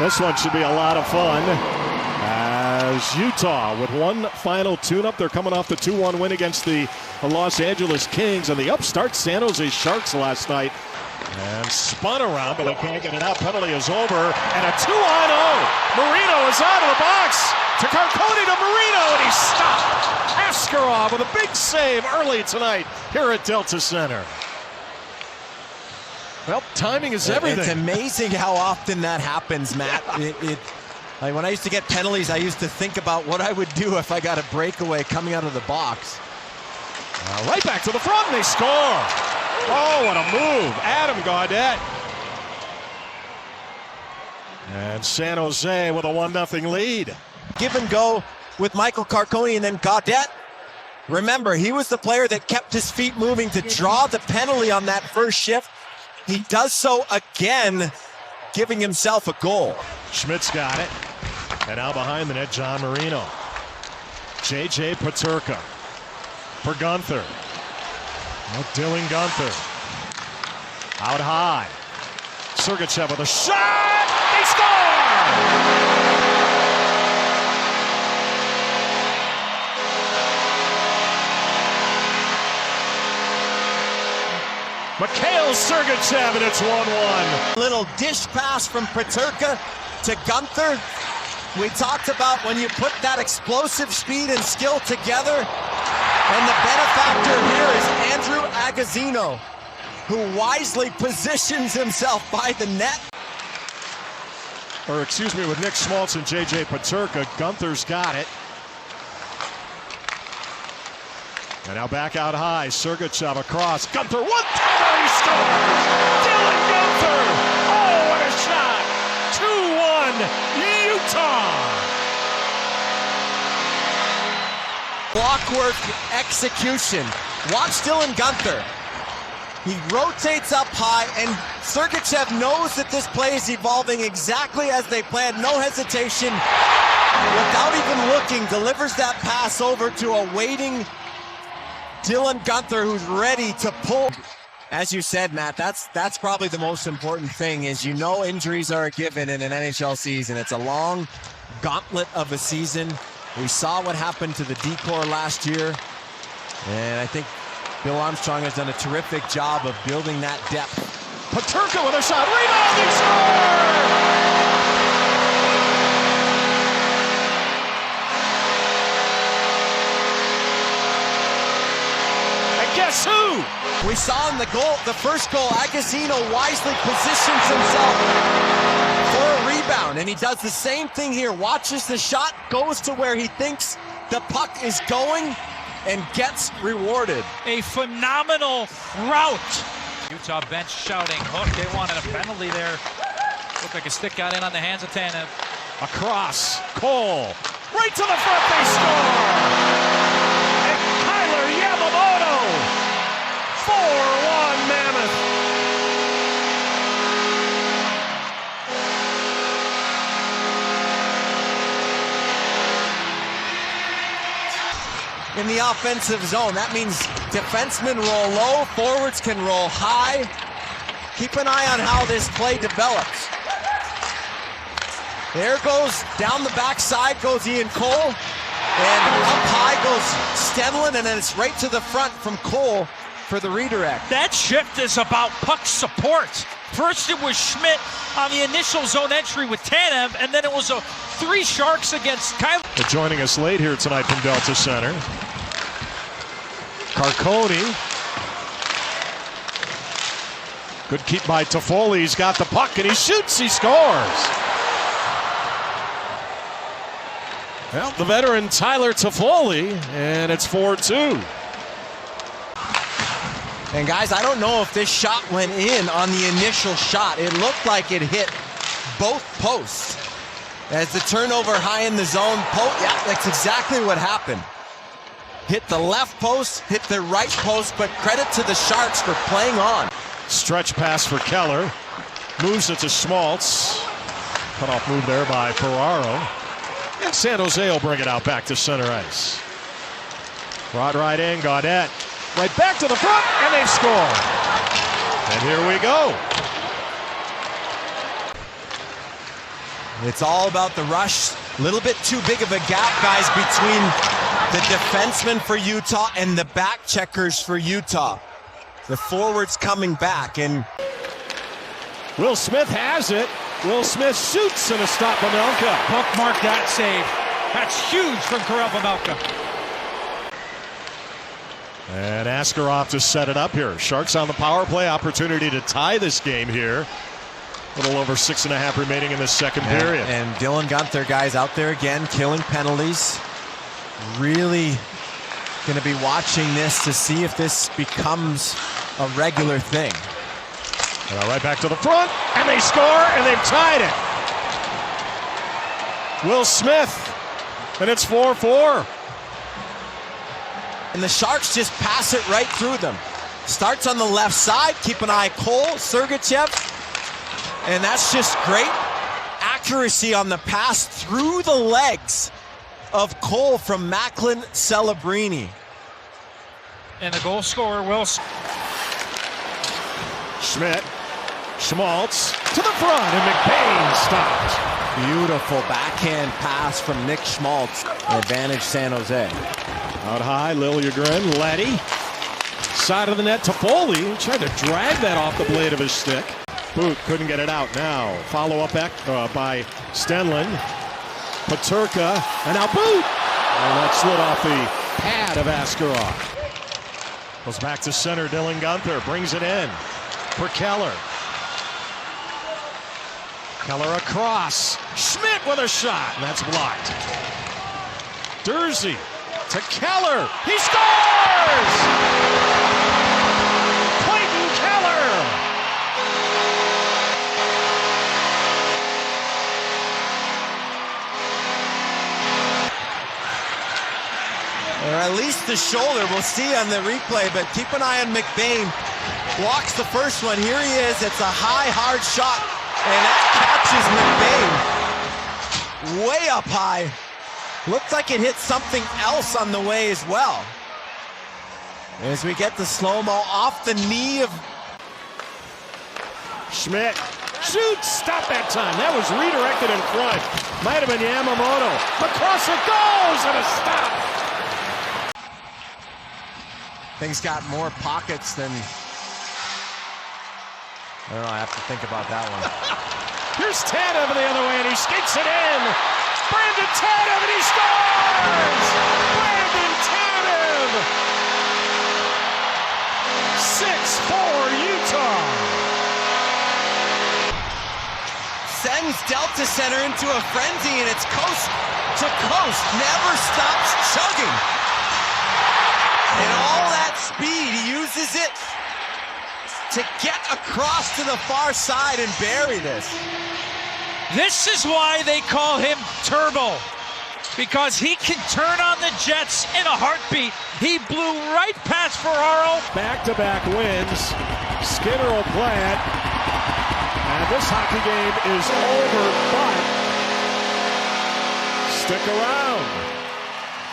This one should be a lot of fun. As Utah with one final tune-up, they're coming off the 2-1 win against the Los Angeles Kings and the upstart San Jose Sharks last night. And spun around, but they can't get it out. Penalty is over, and a 2-on-0. Marino is out of the box. To Carcone to Marino, and he's stopped. Askarov with a big save early tonight here at Delta Center. Well, timing is everything. It's amazing how often that happens, Matt. Like when I used to get penalties, I used to think about what I would do if I got a breakaway coming out of the box. Right back to the front, and they score. Oh, what a move. Adam Gaudette. And San Jose with a 1-0 lead. Give and go with Michael Carcone, and then Gaudette. Remember, he was the player that kept his feet moving to draw the penalty on that first shift. He does so again, giving himself a goal. Schmidt's got it. And now behind the net, John Marino. J.J. Peterka for Gunther. Now Dylan Gunther. Out high. Sergachev with a shot! They score! Mikhail Sergachev, and it's 1-1. Little dish pass from Peterka to Gunther. We talked about when you put that explosive speed and skill together. And the benefactor here is Andrew Agozzino, who wisely positions himself by the net. Or excuse me, with Nick Schmaltz and J.J. Peterka, Gunther's got it. And now back out high, Sergachev across. Gunther, one-timer, he scores! Dylan Gunther! Oh, what a shot! 2-1, Utah! Clockwork execution. Watch Dylan Gunther. He rotates up high, and Sergachev knows that this play is evolving exactly as they planned. No hesitation. Without even looking, delivers that pass over to a waiting Dylan Gunther, who's ready to pull. As you said, Matt, that's probably the most important thing, is injuries are a given in an NHL season. It's a long gauntlet of a season. We saw what happened to the D-Corps last year, and I think Bill Armstrong has done a terrific job of building that depth. Peterka with a shot, rebound, he scores! Guess who? We saw in the first goal, Agozzino wisely positions himself for a rebound, and he does the same thing here. Watches the shot, goes to where he thinks the puck is going, and gets rewarded. A phenomenal route. Utah bench shouting, hook, they wanted a penalty there. Looked like a stick got in on the hands of Tanev. Across, Cole, right to the front, they score! Yamamoto, 4-1 Mammoth. In the offensive zone, that means defensemen roll low, forwards can roll high. Keep an eye on how this play develops. There goes, down the backside goes Ian Cole. And up high goes Stenlund, and then it's right to the front from Cole for the redirect. That shift is about puck support. First it was Schmidt on the initial zone entry with Tanev, and then it was 3 Sharks against Kyle. Joining us late here tonight from Delta Center, Carcone. Good keep by Toffoli. He's got the puck, and he shoots, he scores. Well, the veteran Tyler Toffoli, and it's 4-2. And guys, I don't know if this shot went in on the initial shot. It looked like it hit both posts. As the turnover high in the zone, yeah, that's exactly what happened. Hit the left post, hit the right post, but credit to the Sharks for playing on. Stretch pass for Keller. Moves it to Schmaltz. Cut off move there by Ferraro. And San Jose will bring it out back to center ice. Rod right in, Gaudette. Right back to the front, and they've scored. And here we go. It's all about the rush. A little bit too big of a gap, guys, between the defensemen for Utah and the back checkers for Utah. The forwards coming back, and Will Smith has it. Will Smith shoots and a stop Pavelka. Bookmark that save. That's huge from Karel Pavelka. And Askarov to set it up here. Sharks on the power play. Opportunity to tie this game here. A little over 6.5 remaining in the second period. And Dylan Guenther, guys, out there again, killing penalties. Really going to be watching this to see if this becomes a regular thing. And right back to the front, and they score, and they've tied it. Will Smith, and it's 4-4. And the Sharks just pass it right through them. Starts on the left side. Keep an eye Cole, Sergachev. And that's just great accuracy on the pass through the legs of Cole from Macklin Celebrini. And the goal scorer, Will Schmidt, Schmaltz to the front, and McBain stopped. Beautiful backhand pass from Nick Schmaltz. Advantage San Jose. Out high, Liljegren, Leddy. Side of the net to Foley. Tried to drag that off the blade of his stick. Boot couldn't get it out. Now follow up back by Stenlund. Peterka, and now Boot. And that slid off the pad of Askarov. Goes back to center. Dylan Guenther brings it in for Keller. Keller across. Schmidt with a shot, and that's blocked. Durzi to Keller. He scores! Clayton Keller! Or at least the shoulder. We'll see on the replay, but keep an eye on McBain. Blocks the first one. Here he is. It's a high, hard shot. And that catches McBain way up high. Looks like it hit something else on the way as well. As we get the slow-mo off the knee of Schmidt shoots, stop that time. That was redirected in front. Might have been Yamamoto. Across it goes, and a stop. things got more pockets than... I don't know, I have to think about that one. Here's Tanev the other way, and he skates it in. Brandon Tanev, and he scores! Brandon Tanev! 6-4 Utah. Sends Delta Center into a frenzy, and it's coast to coast. Never stops chugging. And all that speed, he uses it to get across to the far side and bury this. This is why they call him Turbo, because he can turn on the Jets in a heartbeat. He blew right past Ferraro. Back-to-back wins. Skinner will play it. And this hockey game is over, but stick around.